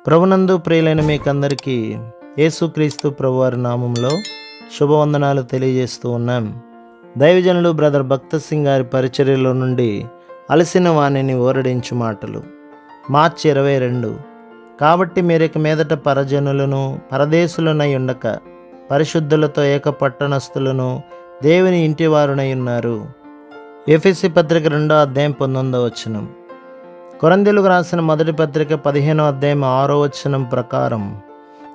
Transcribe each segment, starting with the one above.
ప్రభునందు ప్రియులైన మీకందరికీ యేసుక్రీస్తు ప్రభువారి నామంలో శుభవందనాలు తెలియజేస్తూ ఉన్నాం. దైవజనులు బ్రదర్ భక్త సింగ్ గారి పరిచర్యలో నుండి అలసిన వాణిని ఓరడించు మాటలు. మార్చి 22. కాబట్టి మీరిక మీదట పరజనులను పరదేశులనై ఉండక పరిశుద్ధులతో ఏక పట్టణస్థులను దేవుని ఇంటివారునై ఉన్నారు. ఎఫెసీ పత్రిక 2వ అధ్యాయం 19వ వచనం. కొరింథీయులకు రాసిన మొదటి పత్రిక 15వ అధ్యాయం 6వ వచనం ప్రకారం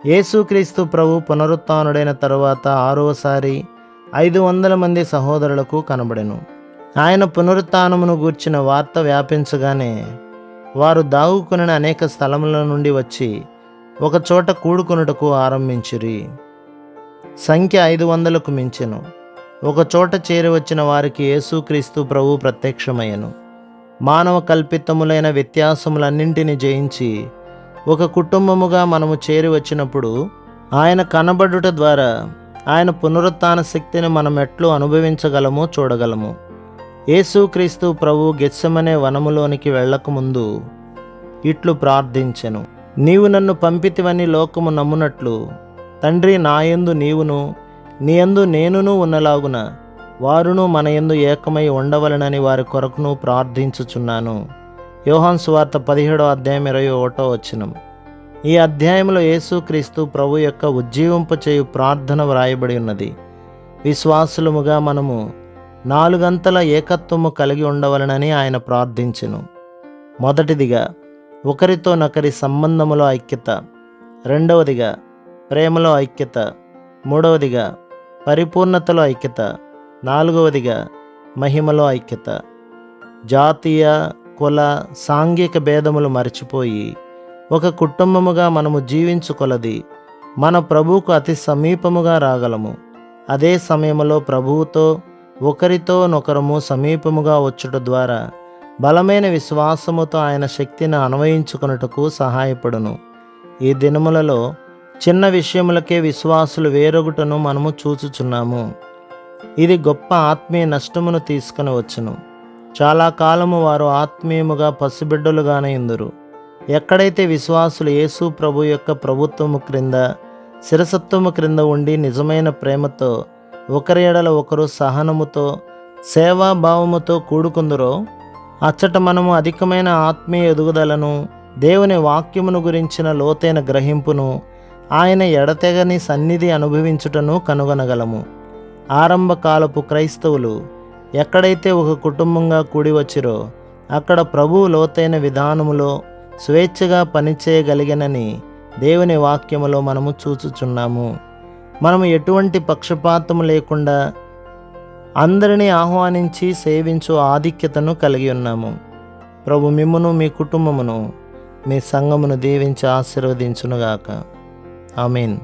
యేసుక్రీస్తు ప్రభు పునరుత్థానుడైన తరువాత 6వసారి 500 మంది సహోదరులకు కనబడెను. ఆయన పునరుత్థానమును గూర్చిన వార్త వ్యాపించగానే వారు దాగుకుని అనేక స్థలముల నుండి వచ్చి ఒక చోట కూడుకొనుటకు ఆరంభించిరి. సంఖ్య 500కు మించెను. ఒక చోట చేరి వచ్చిన వారికి యేసుక్రీస్తు ప్రభు ప్రత్యక్షమయ్యను. మానవ కల్పితములైన వ్యత్యాసములన్నింటినీ జయించి ఒక కుటుంబముగా మనము చేరి వచ్చినప్పుడు ఆయన కనబడుట ద్వారా ఆయన పునరుత్థాన శక్తిని మనం ఎట్లు అనుభవించగలమో చూడగలము. యేసుక్రీస్తు ప్రభు గెత్సెమనే వనములోనికి వెళ్ళకముందు ఇట్లు ప్రార్థించెను. నీవు నన్ను పంపితివని లోకము నమ్మునట్లు తండ్రి, నాయందు నీవును నీయందు నేనును ఉన్నలాగున వారును మన యందు ఏకమై ఉండవలనని వారి కొరకును ప్రార్థించుచున్నాను. యోహాను సువార్త 17వ అధ్యాయం 21వ వచనం. ఈ అధ్యాయంలో యేసుక్రీస్తు ప్రభు యొక్క ఉజ్జీవింపచేయు ప్రార్థన వ్రాయబడి ఉన్నది. విశ్వాసులముగా మనము 4 గంటల ఏకత్వము కలిగి ఉండవలనని ఆయన ప్రార్థించెను. మొదటిదిగా ఒకరితోనొకరి సంబంధములో ఐక్యత, రెండవదిగా ప్రేమలో ఐక్యత, మూడవదిగా పరిపూర్ణతలో ఐక్యత, 4వదిగా మహిమలో ఐక్యత. జాతీయ, కుల, సాంఘిక భేదములు మరచిపోయి ఒక కుటుంబముగా మనము జీవించుకొలది మన ప్రభువుకు అతి సమీపముగా రాగలము. అదే సమయంలో ప్రభువుతో ఒకరితోనొకరము సమీపముగా వచ్చుట ద్వారా బలమైన విశ్వాసముతో ఆయన శక్తిని అన్వయించుకొనుటకు సహాయపడును. ఈ దినములలో చిన్న విషయములకే విశ్వాసులు వేరొగుటను మనము చూచుచున్నాము. ఇది గొప్ప ఆత్మీయ నష్టమును తీసుకుని వచ్చును. చాలా కాలము వారు ఆత్మీయముగా పసిబిడ్డలుగానే ఉందురు. ఎక్కడైతే విశ్వాసులు యేసు ప్రభు యొక్క ప్రభుత్వము క్రింద, శిరసత్వము క్రింద ఉండి నిజమైన ప్రేమతో ఒకరి ఎడల ఒకరు సహనముతో సేవాభావముతో కూడుకుందురో అచ్చట మనము అధికమైన ఆత్మీయ ఎదుగుదలను, దేవుని వాక్యమును గురించిన లోతైన గ్రహింపును, ఆయన ఎడతెగని సన్నిధి అనుభవించుటను కనుగొనగలము. ఆరంభ కాలపు క్రైస్తవులు ఎక్కడైతే ఒక కుటుంబంగా కూడి వచ్చిరో అక్కడ ప్రభువు లోతైన విధానములో స్వేచ్ఛగా పనిచేయగలిగనని దేవుని వాక్యములో మనము చూచుచున్నాము. మనము ఎటువంటి పక్షపాతము లేకుండా అందరినీ ఆహ్వానించి సేవించు ఆధిక్యతను కలిగి ఉన్నాము. ప్రభు మిమ్మును, మీ కుటుంబమును, మీ సంఘమును దీవించి ఆశీర్వదించునుగాక. ఆమేన్.